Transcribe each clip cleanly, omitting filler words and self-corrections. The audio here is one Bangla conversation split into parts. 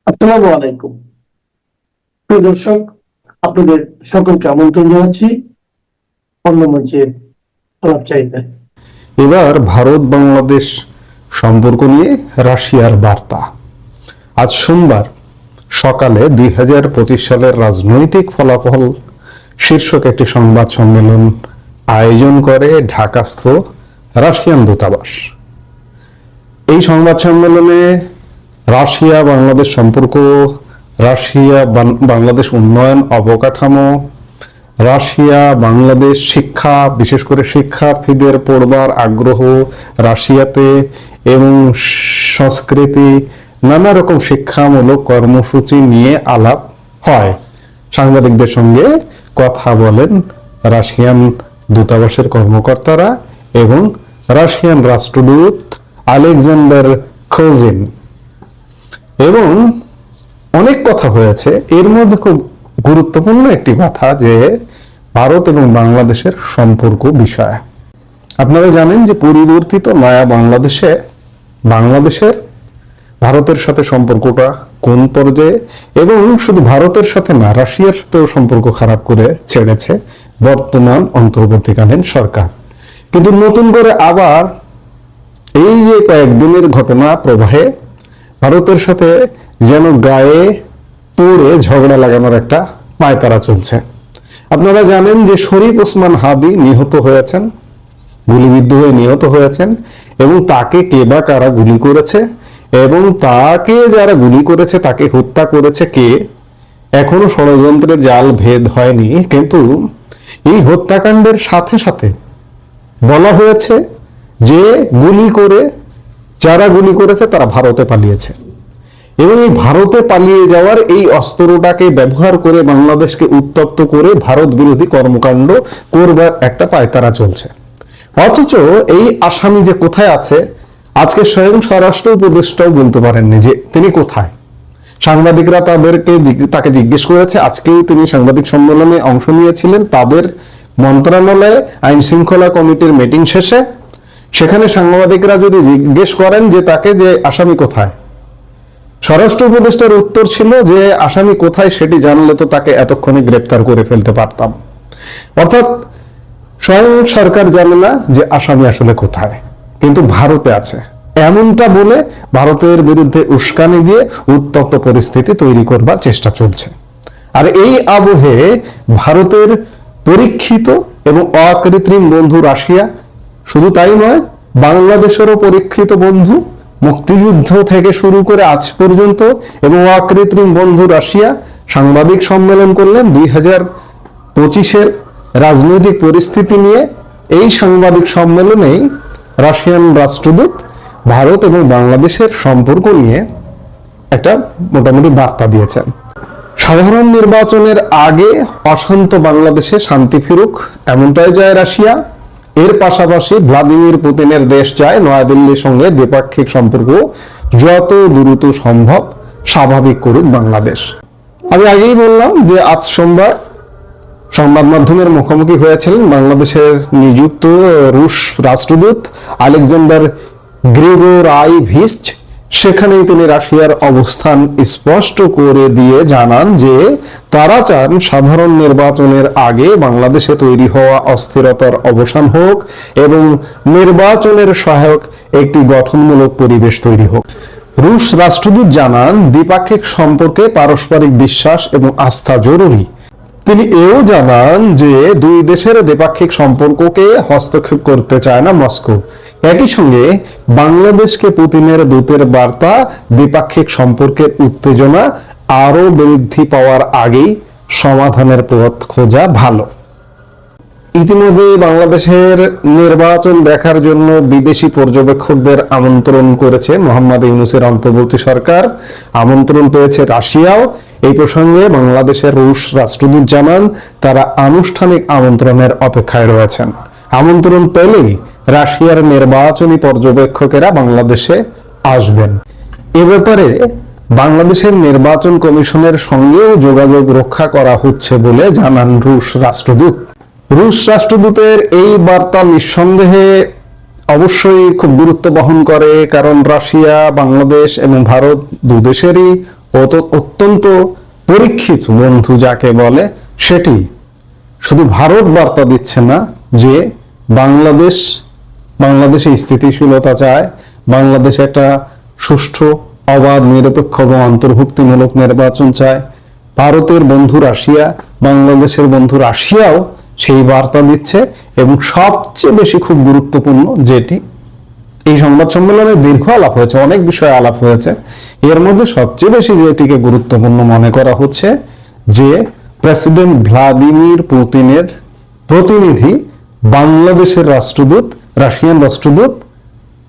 আসসালামু আলাইকুম। প্রিয় দর্শক, আপনাদের সকলকে আমন্ত্রণ জানাচ্ছি অন্য মঞ্চের আলাপচারিতায়। এবার ভারত বাংলাদেশ সম্পর্ক নিয়ে রাশিয়ার বার্তা। আজ সোমবার সকালে 2025 সালের রাজনৈতিক ফলাফল শীর্ষক একটি সংবাদ সম্মেলন আয়োজন করে ঢাকাস্থ রাশিয়ান দূতাবাস। এই সংবাদ সম্মেলনে রাশিয়া বাংলাদেশ সম্পর্ক, রাশিয়া বাংলাদেশ উন্নয়ন অবকাঠামো, রাশিয়া বাংলাদেশ শিক্ষা, বিশেষ করে শিক্ষার্থীদের পড়বার আগ্রহ রাশিয়াতে এবং সংস্কৃতি, নানা রকম শিক্ষামূলক কর্মসূচি নিয়ে আলাপ হয়। সাংবাদিকদের সঙ্গে কথা বলেন রাশিয়ান দূতাবাসের কর্মকর্তারা এবং রাশিয়ান রাষ্ট্রদূত আলেকজান্ডার খোজিন, এবং অনেক কথা হয়েছে। এর মধ্যে খুব গুরুত্বপূর্ণ একটি কথা যে ভারত এবং বাংলাদেশের সম্পর্ক বিষয়। আপনারা জানেন যে পরিবর্তিত নয়া বাংলাদেশের ভারতের সাথে সম্পর্কটা কোন পর্যায়ে, এবং শুধু ভারতের সাথে না, রাশিয়ার সাথেও সম্পর্ক খারাপ করে ছেড়েছে বর্তমান অন্তর্বর্তীকালীন সরকার। কিন্তু নতুন করে আবার এই যে কয়েকদিনের ঘটনা প্রবাহে ভারতের সাথে যেন গায়ে পড়ে ঝগড়া লাগানোর একটা পায়তারা চলছে। আপনারা জানেন যে শরীফ ওসমান হাদি নিহত হয়েছেন, গুলিবিদ্ধ হয়ে নিহত হয়েছেন, এবং তাকে কে বা কারা গুলি করেছে এবং তাকে যারা গুলি করেছে তাকে হত্যা করেছে কে, এখনো ষড়যন্ত্রের জাল ভেদ হয়নি। কিন্তু এই হত্যাকাণ্ডের সাথে সাথে বলা হয়েছে যে যারা গুলি করেছে তারা ভারতে পালিয়েছে, এবং এই ভারতে পালিয়ে যাওয়ার এই অস্ত্রটাকে ব্যবহার করে বাংলাদেশকে উত্তপ্ত করে ভারত বিরোধী কর্মকাণ্ড করবার একটা পায়তারা চলছে। অথচ এই আসামি যে কোথায় আছে, আজকে স্বয়ং স্বরাষ্ট্র উপদেষ্টাও বলতে পারেননি যে তিনি কোথায়। সাংবাদিকরা তাকে জিজ্ঞেস করেছে, আজকেও তিনি সাংবাদিক সম্মেলনে অংশ নিয়েছিলেন তাদের মন্ত্রণালয়ে আইন শৃঙ্খলা কমিটির মিটিং শেষে। সেখানে সাংবাদিকরা যদি জিজ্ঞেস করেন যে তাকে যে আসামি কোথায়, স্বরাষ্ট্র উপদেষ্টার উত্তর ছিল যে আসামি কোথায় সেটি জানলে তো তাকে এতক্ষণে গ্রেপ্তার করে ফেলতে পারতাম। অর্থাৎ স্বয়ং সরকার জানে না যে আসামি আসলে কোথায়, কিন্তু ভারতে আছে এমনটা বলে ভারতের বিরুদ্ধে উস্কানি দিয়ে উত্তপ্ত পরিস্থিতি তৈরি করবার চেষ্টা চলছে। আর এই আবহে ভারতের পরীক্ষিত এবং অকৃত্রিম বন্ধু রাশিয়া, শুধু তাই নয়, বাংলাদেশেরও পরীক্ষিত বন্ধু মুক্তিযুদ্ধ থেকে শুরু করে আজ পর্যন্ত, এবং অকৃত্রিম বন্ধু রাশিয়া সাংবাদিক সম্মেলন করলেন 2025-এর রাজনৈতিক পরিস্থিতি নিয়ে। এই সাংবাদিক সম্মেলনেই রাশিয়ান রাষ্ট্রদূত ভারত এবং বাংলাদেশের সম্পর্ক নিয়ে একটা মোটামুটি বার্তা দিয়েছেন। সাধারণ নির্বাচনের আগে অশান্ত বাংলাদেশে শান্তি ফিরুক, এমনটাই চায় রাশিয়া। এর পাশাপাশি ভ্লাদিমির পুতিনের দেশ চায় নয়াদিল্লির সঙ্গে দ্বিপাক্ষিক সম্পর্ক যত দ্রুত সম্ভব স্বাভাবিক করুক বাংলাদেশ। আমি আগেই বললাম যে আজ সোমবার সংবাদ মাধ্যমের মুখোমুখি হয়েছিলেন বাংলাদেশের নিযুক্ত রুশ রাষ্ট্রদূত আলেকজান্ডার গ্রিগোরাইভিচ। সেখানেই তিনি রাশিয়ার অবস্থান স্পষ্ট করে দিয়ে জানান যে তারা চান সাধারণ নির্বাচনের আগে বাংলাদেশে তৈরি হওয়া অস্থিরতার অবসান হোক এবং নির্বাচনের সহায়ক একটি গঠনমূলক পরিবেশ তৈরি হোক। রুশ রাষ্ট্রদূত জানান দ্বিপাক্ষিক সম্পর্কে পারস্পরিক বিশ্বাস এবং আস্থা জরুরি। তিনি এও জানান যে দুই দেশের দ্বিপাক্ষিক সম্পর্ককে হস্তক্ষেপ করতে চায় না মস্কো। একই সঙ্গে বাংলাদেশকে পুতিনের দূতের বার্তা দ্বিপাক্ষিক সম্পর্কের উত্তেজনা আরো বৃদ্ধি পাওয়ার আগেই সমাধানের পথ খোঁজা ভালো। ইতিমধ্যে বাংলাদেশের নির্বাচন দেখার জন্য বিদেশি পর্যবেক্ষকদের আমন্ত্রণ করেছে মোহাম্মদ ইউনূসের অন্তর্বর্তী সরকার। আমন্ত্রণ পেয়েছে রাশিয়াও। এই প্রসঙ্গে বাংলাদেশের রুশ রাষ্ট্রদূত জানান তারা আনুষ্ঠানিক আমন্ত্রণের অপেক্ষায় রয়েছেন। আমন্ত্রণ পেলেই রাশিয়ার নির্বাচনী পর্যবেক্ষকেরা বাংলাদেশে আসবেন। এ ব্যাপারে বাংলাদেশের নির্বাচন কমিশনের সঙ্গেও যোগাযোগ রক্ষা করা হচ্ছে বলে জানান রুশ রাষ্ট্রদূত। রুশ রাষ্ট্রদূতের এই বার্তা নিঃসন্দেহে অবশ্যই খুব গুরুত্ব বহন করে, কারণ রাশিয়া, বাংলাদেশ এবং ভারত দুদেশেরই অত্যন্ত পরীক্ষিত বন্ধু যাকে বলে সেটি শুধু ভারত বার্তা দিচ্ছে না যে বাংলাদেশে স্থিতিশীলতা চায়, বাংলাদেশে একটা সুষ্ঠু, অবাধ, নিরপেক্ষ এবং অন্তর্ভুক্তিমূলক নির্বাচন চায়। ভারতের বন্ধু রাশিয়া, বাংলাদেশের বন্ধু রাশিয়াও সেই বার্তা দিচ্ছে। এবং সবচেয়ে বেশি খুব গুরুত্বপূর্ণ যেটি এই সংবাদ সম্মেলনে দীর্ঘ আলাপ হয়েছে, অনেক বিষয়ে আলাপ হয়েছে, এর মধ্যে সবচেয়ে বেশি যেটিকে গুরুত্বপূর্ণ মনে করা হচ্ছে যে প্রেসিডেন্ট ভ্লাদিমির পুতিনের প্রতিনিধি বাংলাদেশের রাষ্ট্রদূত, রাশিয়ান রাষ্ট্রদূত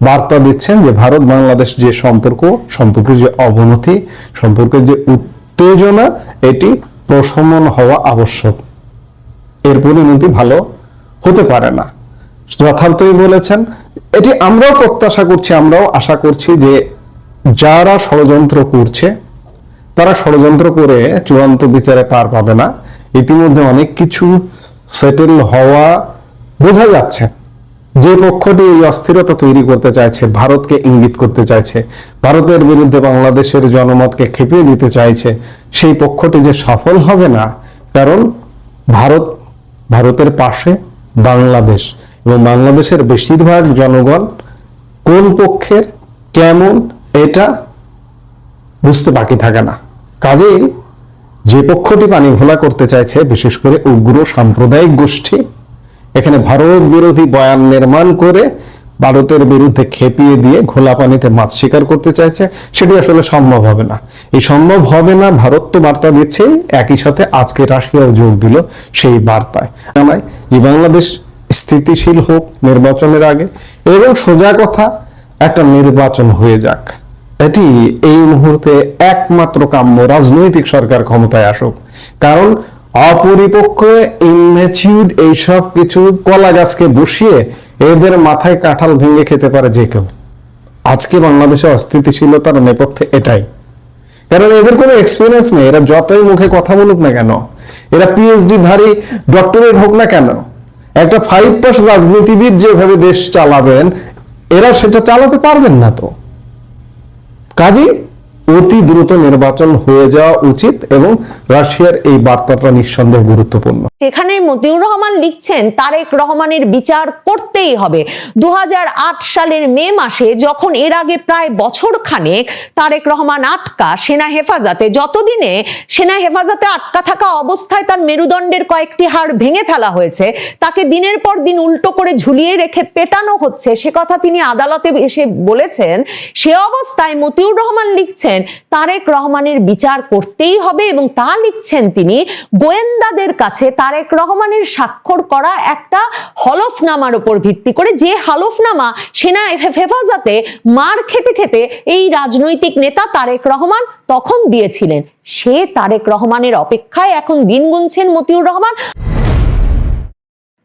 বার্তা দিচ্ছেন যে ভারত বাংলাদেশ যে সম্পর্কের যে অবনতি, সম্পর্কের যে উত্তেজনা, এটি প্রশমন হওয়া আবশ্যক, এর পরিণতি ভালো হতে পারে না। যথার্থই বলেছেন। এটি আমরাও প্রত্যাশা করছি, আমরাও আশা করছি যে যারা ষড়যন্ত্র করছে তারা ষড়যন্ত্র করে চূড়ান্ত বিচারে পার পাবে না। ইতিমধ্যে অনেক কিছু সেটেল হওয়া বোঝা যাচ্ছে। যে পক্ষটি এই অস্থিরতা তৈরি করতে চাইছে, ভারতকে ইঙ্গিত করতে চাইছে, ভারতের বিরুদ্ধে বাংলাদেশের জনমতকে খেপিয়ে দিতে চাইছে, সেই পক্ষটি যে সফল হবে না। কারণ ভারতের পাশে বাংলাদেশ, এবং বাংলাদেশের বেশিরভাগ জনগণ কোন পক্ষের, কেমন, এটা বুঝতে বাকি থাকে না। কাজেই যে পক্ষটি পানি ঘোলা করতে চাইছে, বিশেষ করে উগ্র সাম্প্রদায়িক গোষ্ঠী, এখানে ভারত বিরোধী বয়ান নির্মাণ করে ভারতের বিরুদ্ধে খেপিয়ে দিয়ে ঘোলা পানিতে মাছ শিকার করতে চাইছে, সেটি আসলে সম্ভব হবে না। এই সম্ভব হবে না ভারত তো বার্তা দিচ্ছে, একই সাথে আজকে রাশিয়াও যোগ দিল সেই বার্তায়। যে বাংলাদেশ স্থিতিশীল হোক নির্বাচনের আগে, এবং সোজা কথা একটা নির্বাচন হয়ে যাক, এটি এই মুহূর্তে একমাত্র কাম্য। রাজনৈতিক সরকার ক্ষমতায় আসুক, কারণ অপরিপক্ক, ইম্যাচিউর এইসব কিছু কলা গাছকে বসিয়ে এদের মাথায় কাঁঠাল ভেঙে খেতে পারে যে কেউ। আজকে বাংলাদেশে অস্থিতিশীলতার নেপথ্যে এটাই, কারণ এদের কোনো এক্সপিরিয়েন্স নেই। এরা যতই মুখে কথা বলুক না কেন, এরা পিএইচডি ধারী, ডক্টরেট হোক না কেন, একটা 5 পাস রাজনীতিবিদ যেভাবে দেশ চালাবেন, এরা সেটা চালাতে পারবেন না। তো কাজে অতি দ্রুত নির্বাচন হয়ে যাওয়া উচিত, এবং রাশিয়ার এই বার্তাটা নিঃসন্দেহে গুরুত্বপূর্ণ। সেখানে মতিউর রহমান লিখছেন তারেক রহমানের বিচার করতেই হবে। 2008 সালের মে মাসে, যখন এর আগে প্রায় বছর খানেক তারেক রহমান আটকা সেনা হেফাজতে, যতদিনে সেনা হেফাজতে আটকা থাকা অবস্থায় তার মেরুদণ্ডের কয়েকটি হাড় ভেঙে ফেলা হয়েছে, তাকে দিনের পর দিন উল্টো করে ঝুলিয়ে রেখে পেটানো হচ্ছে, সে কথা তিনি আদালতে এসে বলেছেন। সে অবস্থায় মতিউর রহমান লিখছেন তারেক রহমানের বিচার করতেই হবে, এবং তা লিখছেন তিনি গোয়েন্দাদের কাছে তারেক রহমানের স্বাক্ষর করা একটা হলফনামার উপর ভিত্তি করে, যে হলফনামা সেনা হেফাজতে মার খেতে খেতে এই রাজনৈতিক নেতা তারেক রহমান তখন দিয়েছিলেন। সে তারেক রহমানের অপেক্ষায় এখন দিন গুনছেন মতিউর রহমান।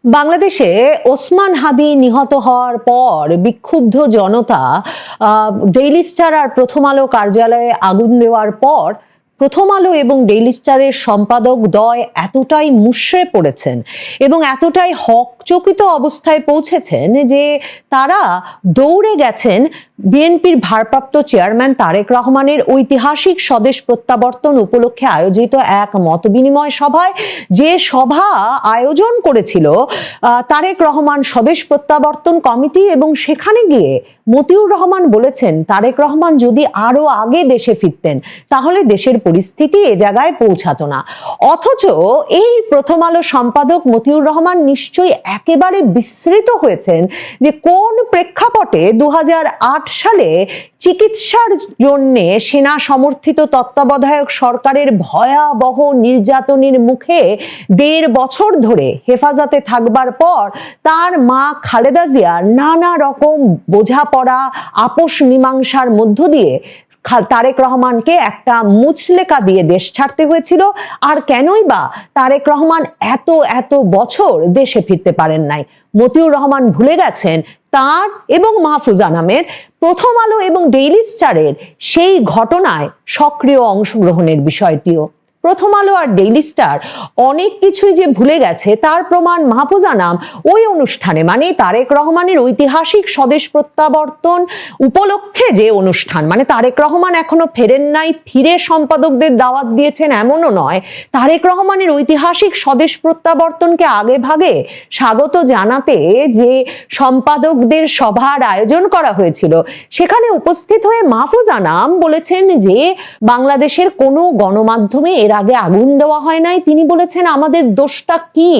বাংলাদেশে ওসমান হাদি নিহত হওয়ার পর বিক্ষুব্ধ জনতা ডেইলি স্টার আর প্রথম আলো কার্যালয়ে আগুন দেওয়ার পর প্রথম আলো এবং ডেইলি স্টারের সম্পাদক দ্বয় এতটাই মুষড়ে পড়েছেন এবং এতটাই হকচকিত অবস্থায় পৌঁছেছেন যে তারা দৌড়ে গেছেন বিএনপির ভারপ্রাপ্ত চেয়ারম্যান তারেক রহমানের ঐতিহাসিক স্বদেশ প্রত্যাবর্তন উপলক্ষে আয়োজিত এক মতবিনিময় সভায়। যে সভা আয়োজন করেছিল তারেক রহমান স্বদেশ প্রত্যাবর্তন কমিটি, এবং সেখানে গিয়ে মতিউর রহমান বলেছেন তারেক রহমান যদি আরো আগে দেশে ফিরতেন তাহলে দেশের পরিস্থিতি এ জায়গায় পৌঁছাতো না। অথচ এই প্রথম আলো সম্পাদক মতিউর রহমান নিশ্চয়ই একেবারে বিস্মৃত হয়েছেন যে কোন প্রেক্ষাপটে 2008 সালে চিকিৎসার জন্য সেনা সমর্থিত তত্ত্বাবধায়ক সরকারের ভয়াবহ নির্যাতনের মুখে 1.5 বছর ধরে হেফাজতে থাকবার পর তার মা খালেদা জিয়া নানা রকম বোঝাপড়া, আপোষ মীমাংসার মধ্য দিয়ে তারেক রহমানকে একটা মুচলেকা দিয়ে দেশ ছাড়তে হয়েছিল। আর কেনই বা তারেক রহমান এত বছর দেশে ফিরতে পারেন নাই? মতিউর রহমান ভুলে গেছেন তার এবং মাহফুজা নামের প্রথম আলো এবং ডেইলি স্টারের সেই ঘটনায় সক্রিয় অংশগ্রহণের বিষয়টিও। প্রথম আলো আর ডেইলি স্টার অনেক কিছুই যে ভুলে গেছে তার প্রমাণ মাহফুজ আনাম ওই অনুষ্ঠানে, মানে তারেক রহমানের ঐতিহাসিক স্বদেশ প্রত্যাবর্তন উপলক্ষে যে অনুষ্ঠান, মানে তারেক রহমান এখনো ফেরেন নাই, ফিরে সম্পাদকদের দাওয়াত দিয়েছেন এমনও নয়, তারেক রহমানের ঐতিহাসিক স্বদেশ প্রত্যাবর্তনকে আগে ভাগে স্বাগত জানাতে যে সম্পাদকদের সভার আয়োজন করা হয়েছিল, সেখানে উপস্থিত হয়ে মাহফুজ আনাম বলেছেন যে বাংলাদেশের কোনো গণমাধ্যমে এর আগে আগুন দেওয়া হয় নাই। তিনি বলেছেন আমাদের দোষটা কি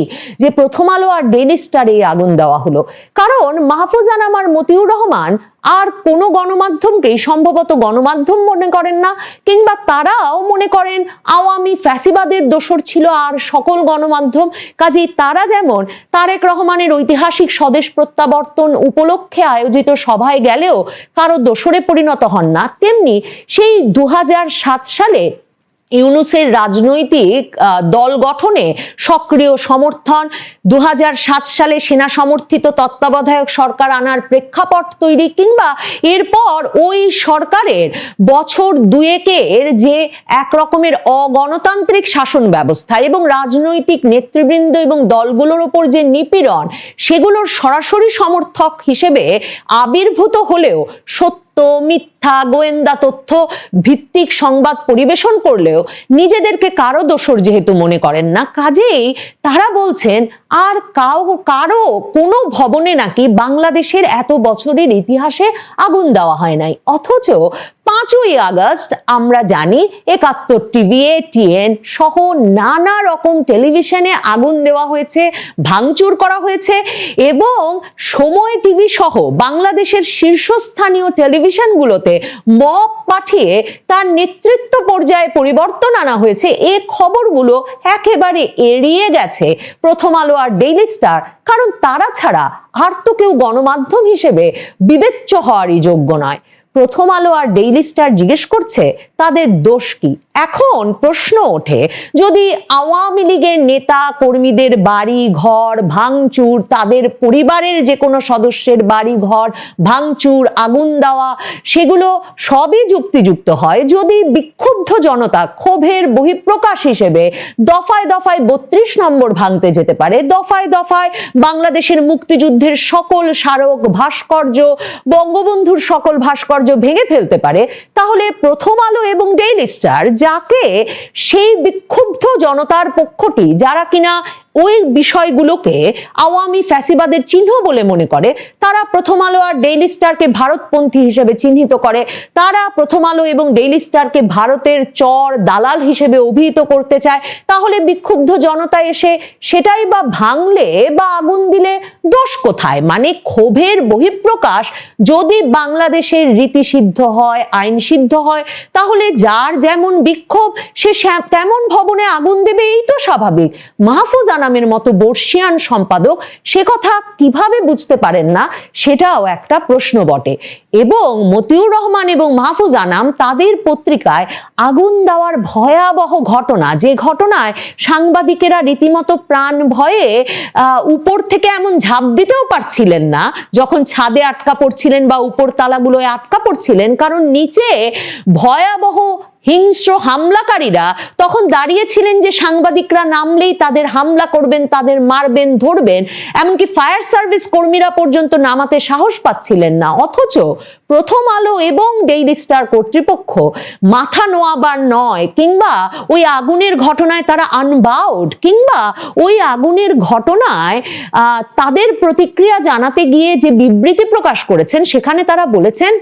যে প্রথম আলো আর ডেইলি স্টারে আগুন দেওয়া হলো, কারণ মাহফুজ আনাম আর মতিউর রহমান আর কোনো গণমাধ্যমকেই সম্ভবত গণমাধ্যম মনে করেন না, কিংবা তারাও মনে করেন আওয়ামী ফ্যাসিবাদের দোসর ছিল আর সকল গণমাধ্যম। কাজেই তারা যেমন তারেক রহমানের ঐতিহাসিক স্বদেশ প্রত্যাবর্তন উপলক্ষে আয়োজিত সভায় গেলেও কারো দোসরে পরিণত হন না, তেমনি সেই 2007 সালে ইউনূসের রাজনৈতিক দল গঠনে সক্রিয় সমর্থন, 2007 সালে সেনা সমর্থিত তত্ত্বাবধায়ক সরকার আনার প্রেক্ষাপট তৈরি, কিংবা এরপর ওই সরকারের বছর দুয়েকের যে এক রকমের অগণতান্ত্রিক শাসন ব্যবস্থা এবং রাজনৈতিক নেতৃবৃন্দ এবং দলগুলোর উপর যে নিপীড়ন, সেগুলোর সরাসরি সমর্থক হিসেবে আবির্ভূত হলেও সত্য মিথ্যা গোয়েন্দা তথ্য ভিত্তিক সংবাদ পরিবেশন করলেও নিজেদেরকে কারো দোসর যেহেতু মনে করেন না, কাজেই তারা বলছেন আর কারো কোনো ভবনে নাকি বাংলাদেশের এত বছরের ইতিহাসে আগুন দেওয়া হয় নাই। অথচ 5ই আগস্ট আমরা জানি 71 টিভি, ATN সহ নানা রকম টেলিভিশনে আগুন দেওয়া হয়েছে, ভাঙচুর করা হয়েছে এবং সময় টিভি সহ বাংলাদেশের শীর্ষস্থানীয় টেলিভিশনগুলোতে মব পাঠিয়ে তার নেতৃত্ব পর্যায়ে পরিবর্তন আনা হয়েছে। এই খবরগুলো একেবারে এড়িয়ে গেছে প্রথম আলো আর ডেইলি স্টার, কারণ তারা ছাড়া আর তো কেউ গণমাধ্যম হিসেবে বিবেচ্য হওয়ারই যোগ্য নয়। প্রথম আলো আর ডেইলি স্টার জিজ্ঞেস করছে তাদের দোষ কি। এখন প্রশ্ন ওঠে, যদি আওয়ামী লীগের নেতা কর্মীদের বাড়ি ঘর ভাঙচুর, তাদের পরিবারের যে কোনো সদস্যের বাড়ি ঘর ভাঙচুর, আগুন দেওয়া, সেগুলো সবই যুক্তিযুক্ত হয়, যদি বিক্ষুব্ধ জনতা ক্ষোভের বহিঃপ্রকাশ হিসেবে দফায় দফায় 32 নম্বর ভাঙতে যেতে পারে, দফায় দফায় বাংলাদেশের মুক্তিযুদ্ধের সকল স্মারক ভাস্কর্য, বঙ্গবন্ধুর সকল ভাস্কর্য ভেঙে ফেলতে পারে, তাহলে প্রথম আলো এবং ডেইলি স্টার, যাকে সেই বিক্ষুব্ধ জনতার পক্ষটি যারা কিনা ওই বিষয়গুলোকে আওয়ামী ফ্যাসিবাদের চিহ্ন বলে মনে করে, তারা প্রথম আলো আর ডেইলি স্টারকে ভারতপন্থী হিসেবে চিহ্নিত করে, তারা প্রথম আলো এবং ডেইলি স্টারকে ভারতের চর দালাল হিসেবে অভিহিত করতে চায়, তাহলে বিক্ষুব্ধ জনতা এসে সেটাই বা ভাঙলে বা আগুন দিলে দোষ কোথায়? মানে ক্ষোভের বহিঃপ্রকাশ যদি বাংলাদেশের রীতি সিদ্ধ হয়, আইন সিদ্ধ হয়, তাহলে যার যেমন বিক্ষোভ সে তেমন ভবনে আগুন দেবে, এই তো স্বাভাবিক। মাহফুজ আনামের মতো বর্ষিয়ান সম্পাদক সে কথা কিভাবে বুঝতে পারেন না, সেটাও একটা প্রশ্ন বটে। এবং মতিউর রহমান এবং মাহফুজ আনাম তাদের পত্রিকায় আগুন দেওয়ার ভয়াবহ ঘটনা, যে ঘটনায় সাংবাদিকেরা রীতিমতো প্রাণ ভয়ে উপর থেকে এমন ঝাঁপ দিতেও পারছিলেন না যখন ছাদে আটকা পড়ছিলেন বা উপর তালাগুলোয় আটকা পড়ছিলেন, কারণ নিচে ভয়াবহ হিংস্র হামলাকারীরা তখন দাঁড়িয়েছিলেন যে সাংবাদিকরা নামলেই তাদের হামলা করবেন, তাদের মারবেন, ধরবেন, এমনকি ফায়ার সার্ভিস কর্মীরা পর্যন্ত নামাতে সাহস পাচ্ছিলেন না। অথচ প্রথম আলো এবং ডেইলি স্টার কর্তৃপক্ষ মাথা নোয়াবার নয়, কিংবা ওই আগুনের ঘটনায় তারা আনবাউড, কিংবা ওই আগুনের ঘটনায় তাদের প্রতিক্রিয়া জানাতে গিয়ে যে বিবৃতি প্রকাশ করেছেন, সেখানে তারা বলেছেন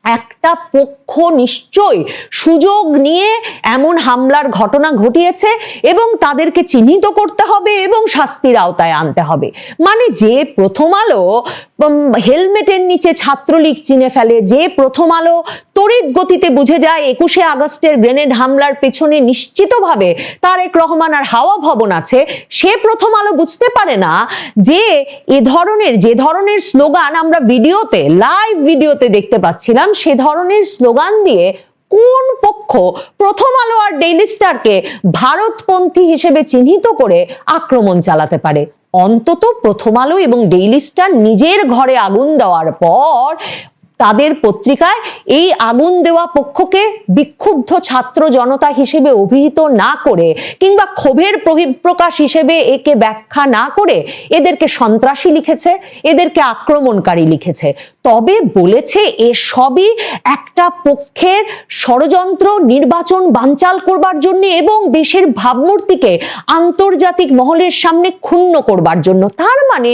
একটা পক্ষ নিশ্চয়ই সুযোগ নিয়ে এমন হামলার ঘটনা ঘটিয়েছে এবং তাদেরকে চিহ্নিত করতে হবে এবং শাস্তির আওতায় আনতে হবে। মানে যে প্রথম আলো হেলমেটের নিচে ছাত্রলীগ চিনে ফেলে, যে প্রথম আলো তড়িৎ গতিতে বুঝে যায় 21শে আগস্টের গ্রেনেড হামলার পেছনে নিশ্চিতভাবে তারেক রহমান আর হাওয়া ভবন আছে, সে প্রথম আলো বুঝতে পারে না যে যে ধরনের স্লোগান আমরা ভিডিওতে, লাইভ ভিডিওতে দেখতে পাচ্ছিলাম, সে ধরনের স্লোগান দিয়ে কোন পক্ষ প্রথম আলো আর ডেইলি স্টারকে ভারতপন্থী হিসেবে চিহ্নিত করে আক্রমণ চালাতে পারে। অন্তত প্রথম আলো এবং ডেইলি স্টার নিজের ঘরে আগুন দেওয়ার পর তাদের পত্রিকায় এই আগুন দেওয়া পক্ষকে বিক্ষুব্ধ ছাত্র জনতা হিসেবে অভিহিত না করে কিংবা ক্ষোভের বহিঃপ্রকাশ হিসেবে একে ব্যাখ্যা না করে এদেরকে সন্ত্রাসী লিখেছে, এদেরকে আক্রমণকারী লিখেছে। তবে বলেছে এসবই একটা পক্ষের ষড়যন্ত্র, নির্বাচন বানচাল করবার জন্য এবং দেশের ভাবমূর্তিকে আন্তর্জাতিক মহলের সামনে ক্ষুণ্ণ করবার জন্য। তার মানে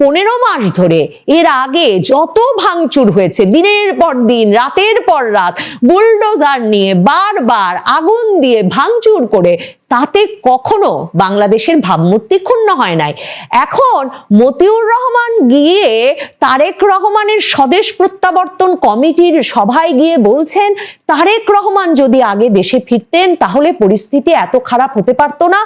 15 মাস ধরে এর আগে যত ভাঙচুর হয়েছে, দিনের পর দিন, রাতের পর রাত, বুলডোজার নিয়ে বারবার আগুন দিয়ে ভাঙচুর করে, তাতে কখনো বাংলাদেশের ভাবমূর্তি ক্ষুণ্ণ হয় নাই। এখন মতিউর রহমান গিয়ে তারেক রহমানের স্বদেশ প্রত্যাবর্তন কমিটির সভায় গিয়ে বলছেন তারেক রহমান যদি আগে দেশে ফিরতেন তাহলে পরিস্থিতি এত খারাপ হতে পারতো না।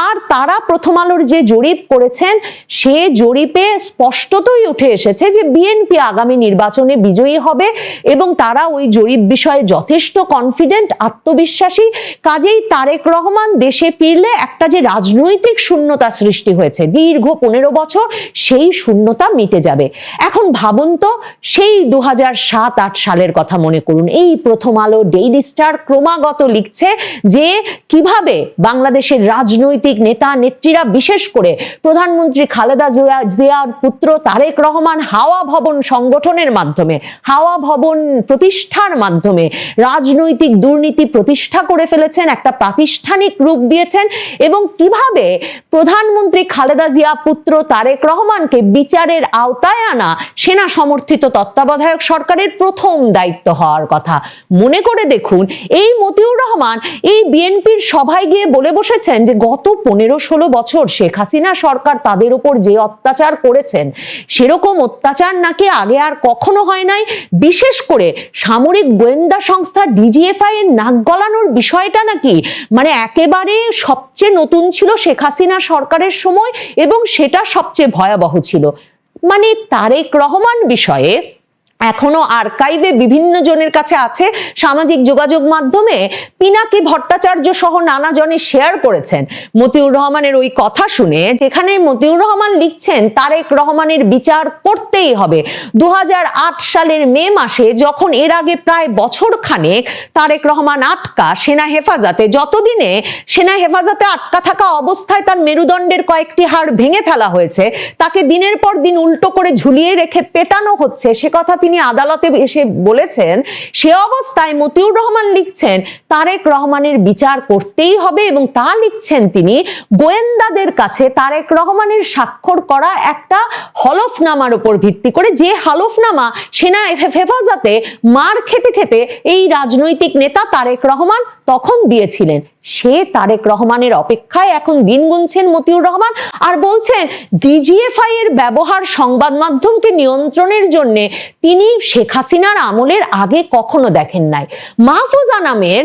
আর তারা প্রথম আলোর যে জরিপ করেছেন সে জরিপে স্পষ্টতই উঠে এসেছে যে বিএনপি আগামী নির্বাচনে বিজয়ী হবে এবং তারা ওই জরিপ বিষয়ে যথেষ্ট কনফিডেন্ট, আত্মবিশ্বাসী। কাজেই তারেক রহমান দেশে ফিরলে একটা যে রাজনৈতিক শূন্যতা সৃষ্টি হয়েছে দীর্ঘ 15 বছর, সেই শূন্যতা মিটে যাবে। এখন ভাবুন তো, সেই 2007-8 সালের কথা মনে করুন। এই প্রথম আলো, ডেইলি স্টার ক্রমাগত লিখছে যে কিভাবে বাংলাদেশের রাজনৈতিক নেতা নেত্রীরা, বিশেষ করে প্রধানমন্ত্রী খালেদা জিয়ার পুত্র তারেক রহমান হাওয়া ভবন সংগঠনের মাধ্যমে, হাওয়া ভবন প্রতিষ্ঠার মাধ্যমে রাজনৈতিক দুর্নীতি প্রতিষ্ঠা করে ফেলেছেন, একটা প্রাতিষ্ঠানিক রূপ দিয়েছেন, এবং কিভাবে প্রধানমন্ত্রী খালেদা জিয়া পুত্র তারেক রহমানকে বিচারের আওতায় আনা সেনা সমর্থিত তত্ত্বাবধায়ক সরকারের প্রথম দায়িত্ব হওয়ার কথা। মনে করে দেখুন, এই মতিউর রহমান এই বিএনপির সভায় গিয়ে বলে বসেছেন যে গত 15-16 বছর শেখ হাসিনা সরকার তাদের উপর যে অত্যাচার করেছেন সেরকম অত্যাচার নাকি আগে আর কখনো হয় নাই। বিশেষ করে সামরিক গোয়েন্দা সংস্থা ডিজিএফআই এর নাক গলানোর বিষয়টা নাকি মানে একেবারে সবচেয়ে নতুন ছিল শেখ হাসিনা সরকারের সময়, এবং সেটা সবচেয়ে ভয়াবহ ছিল। মানে তারেক রহমান বিষয়ে এখনো আর্কাইভে বিভিন্ন জনের কাছে আছে, সামাজিক যোগাযোগ মাধ্যমে পিনাকি ভট্টাচার্য সহ নানা জনে শেয়ার করেছেন মতিউর রহমানের ওই কথা শুনে, যেখানে মতিউর রহমান লিখছেন তারেক রহমানের বিচার করতেই হবে। 2008 সালের মে মাসে, যখন এর আগে প্রায় বছর খানেক তারেক রহমান আটকা সেনা হেফাজতে, যতদিনে সেনা হেফাজতে আটকা থাকা অবস্থায় তার মেরুদণ্ডের কয়েকটি হাড় ভেঙে ফেলা হয়েছে, তাকে দিনের পর দিন উল্টো করে ঝুলিয়ে রেখে পেটানো হচ্ছে, সে কথা তিনি আদালতে এসে বলেছেন। সে অবস্থায় মতিউর রহমান লিখছেন তারেক রহমানের বিচার করতেই হবে, এবং তা লিখছেন তিনি গোয়েন্দাদের কাছে তারেক রহমানের স্বাক্ষর করা একটা হলফনামার উপর ভিত্তি করে, যে হলফনামা সেনা হেফাজতে মার খেতে খেতে এই রাজনৈতিক নেতা তারেক রহমান তখন দিয়েছিলেন। সে তারেক রহমানের অপেক্ষায় এখন দিন গুনছেন মতিউর রহমান, আর বলছেন ডিজিএফআই এর ব্যবহার সংবাদ মাধ্যমকে নিয়ন্ত্রণের জন্য তিনি শেখ হাসিনার আমলের আগে কখনো দেখেন নাই। মাহফুজা নামের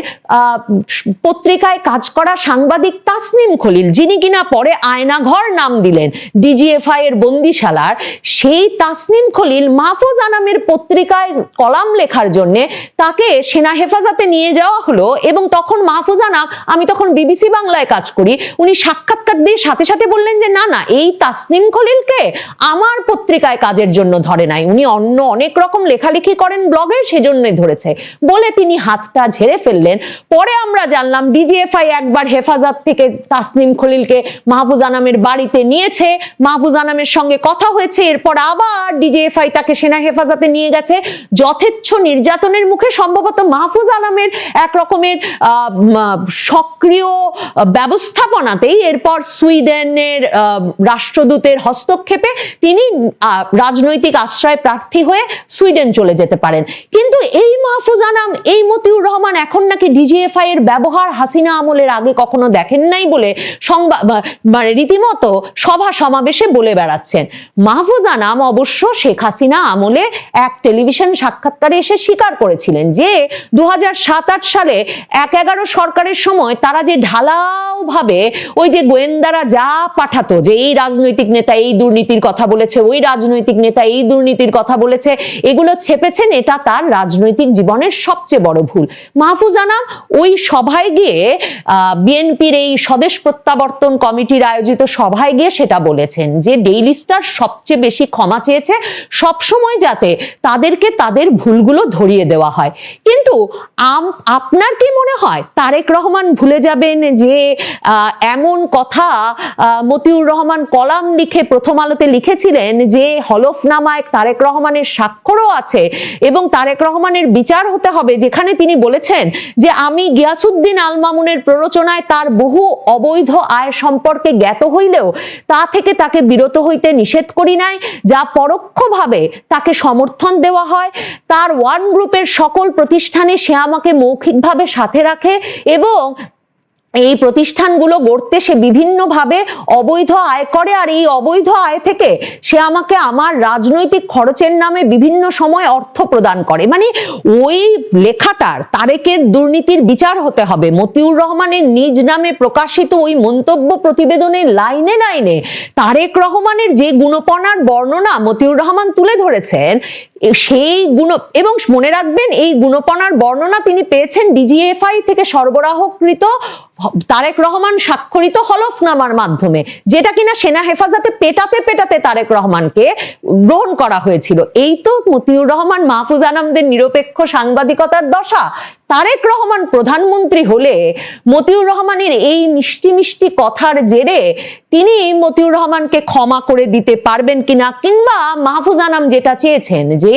পত্রিকায় কাজ করা সাংবাদিক তাসনিম খলিল, যিনি কিনা পরে আয়নাঘর নাম দিলেন ডিজিএফআই এর বন্দিশালার, সেই তাসনিম খলিল মাহফুজা নামের পত্রিকায় কলাম লেখার জন্য তাকে সেনা হেফাজতে নিয়ে যাওয়া হলো, এবং তখন মাহফুজা নাম, আমি তখন বিবিসি বাংলায় কাজ করি, উনি সাক্ষাৎকার দিয়ে সাথে সাথে বললেন যে না না, এই তাসনিম খলিলকে আমার পত্রিকায় কাজের জন্য ধরে নাই, উনি অন্য অনেক রকম লেখালেখি করেন ব্লগে, সেজন্যই ধরেছে বলে তিনি হাতটা ঝেড়ে ফেললেন। পরে আমরা জানলাম ডিজিএফআই একবার হেফাজত থেকে তাসনিম খলিলকে মাহফুজা নামের বাড়িতে নিয়েছে, মাহফুজা নামের সঙ্গে কথা হয়েছে, এরপর আবার ডিজিএফআই তাকে সেনা হেফাজতে নিয়ে গেছে যথেচ্ছ নির্যাতনের মুখে। সম্ভবত মাহফুজা নামের এক রকমের সক্রিয় ব্যবস্থাপনাতেই এরপর সুইডেনের রাষ্ট্রদূতের হস্তক্ষেপে তিনি রাজনৈতিক আশ্রয় প্রার্থী হয়ে সুইডেন চলে যেতে পারেন। কিন্তু এই মাহফুজা নাম, এই মতিউর রহমান এখন নাকি ডিজিএফআই এর ব্যবহার হাসিনা আমলের আগে কখনো দেখেন নাই বলে মানে রীতিমতো সভা সমাবেশে বলে বেড়াচ্ছেন। মাহফুজা নাম অবশ্য শেখ হাসিনা আমলে এক টেলিভিশন সাক্ষাৎকারে এসে স্বীকার করেছিলেন যে 2007-8 সালে 1-11 সরকারের সময় সময় তারা যে ঢালাও ভাবে ওই যে গোয়েন্দারা যা পাঠাতো যে এই রাজনৈতিক নেতা এই দুর্নীতির কথা বলেছে, ওই রাজনৈতিক নেতা এই দুর্নীতির কথা বলেছে, এগুলো ছেপেছেন, এটা তার রাজনৈতিক জীবনের সবচেয়ে বড় ভুল। মাহফুজ আনাম ওই সভায় গিয়ে বিএনপির এই স্বদেশ প্রত্যাবর্তন কমিটির আয়োজিত সভায় গিয়ে সেটা বলেছেন যে ডেইলি স্টার সবচেয়ে বেশি ক্ষমা চেয়েছে সবসময় যাতে তাদেরকে তাদের ভুলগুলো ধরিয়ে দেওয়া হয়। কিন্তু আপনার কি মনে হয় তারেক রহমান ভুলে যাবেন যে এমন কথা মতিউর রহমান কলাম লিখে প্রথম আলোতে লিখেছিলেন যে হলফনামায় তারেক রহমানের স্বাক্ষরও আছে এবং তারেক রহমানের বিচার হতে হবে, যেখানে তিনি বলেছেন যে আমি গিয়াসউদ্দিন আল মামুনের প্ররোচনায় তার বহু অবৈধ আয় সম্পর্কে জ্ঞাত হইলেও তা থেকে তাকে বিরত হইতে নিষেধ করি নাই, যা পরোক্ষভাবে তাকে সমর্থন দেওয়া হয়। তার ওয়ান গ্রুপের সকল প্রতিষ্ঠানে সে আমাকে মৌখিকভাবে সাথে রাখে এবং এই প্রতিষ্ঠানগুলো গড়তে সে বিভিন্নভাবে অবৈধ আয় করে, আর এই অবৈধ আয় থেকে সে আমাকে আমার রাজনৈতিক খরচের নামে বিভিন্ন সময় অর্থ প্রদান করে। মানে ওই লেখাটার তারেকের দুর্নীতির বিচার হতে হবে। মতিউর রহমানের নিজ নামে প্রকাশিত ওই মন্তব্য প্রতিবেদনের লাইনে লাইনে তারেক রহমানের যে গুণপনার বর্ণনা মতিউর রহমান তুলে ধরেছেন সেই গুণ, এবং মনে রাখবেন এই গুণপনার বর্ণনা তিনি পেয়েছেন ডিজিএফআই থেকে সরবরাহকৃত তারেক রহমান স্বাক্ষরিত হলফনামার মাধ্যমে, যেটা কিনা সেনা হেফাজতে পেটাতে পেটাতে তারেক রহমানকে গ্রহণ করা হয়েছিল। এই তো মতিউর রহমান মাহফুজ আনামদের নিরপেক্ষ সাংবাদিকতার দশা। তারেক রহমান প্রধানমন্ত্রী হলে মতিউর রহমানের এই মিষ্টি মিষ্টি কথার জেরে তিনি মতিউর রহমানকে ক্ষমা করে দিতে পারবেন কিনা, কিংবা মাহফুজ আনাম যেটা চেয়েছেন যে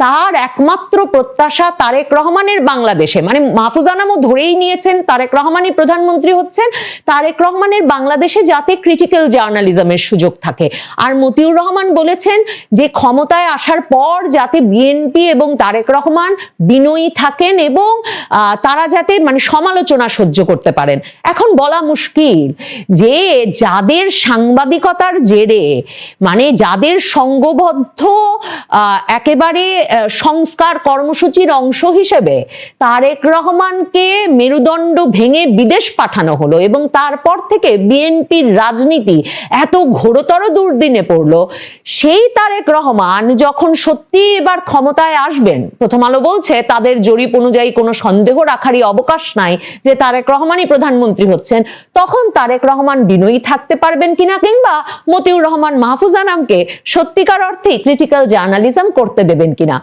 তার একমাত্র প্রত্যাশা তারেক রহমানের বাংলাদেশে, মানে মাহফুজ আনামও ধরেই নিয়েছেন তারেক রহমানই প্রধানমন্ত্রী হচ্ছেন, তারেক রহমানের বাংলাদেশে যাতে ক্রিটিক্যাল জার্নালিজমের সুযোগ থাকে। আর মতিউর রহমান বলেছেন যে ক্ষমতায় আসার পর যাতে বিএনপি এবং তারেক রহমান বিনয়ী থাকেন এবং তারা যাতে মানে সমালোচনা সহ্য করতে পারেন। এখন বলা মুশকিল যে যাদের সাংবাদিকতার জেরে, মানে যাদের সংঘবদ্ধ একেবারে সংস্কার কর্মসূচির অংশ হিসেবে তারেক রহমানকে মেরুদণ্ড ভেঙে বিদেশ পাঠানো হলো এবং তারপর থেকে বিএনপির রাজনীতি এত ঘোরতর দুর্দিনে পড়লো, সেই তারেক রহমান যখন সত্যি এবার ক্ষমতায় আসবেন, প্রথম আলো বলছে তাদের জরিপ অনুযায়ী কোনো সন্দেহ রাখারই অবকাশ নাই যে তারেক রহমানই প্রধানমন্ত্রী হচ্ছেন, তখন তারেক রহমান বিনয়ী থাকতে পারবেন কিনা, কিংবা মতিউর রহমান মাহফুজ আনামকে সত্যিকার অর্থে ক্রিটিক্যাল জার্নালিজম করতে দেবেন কিনা।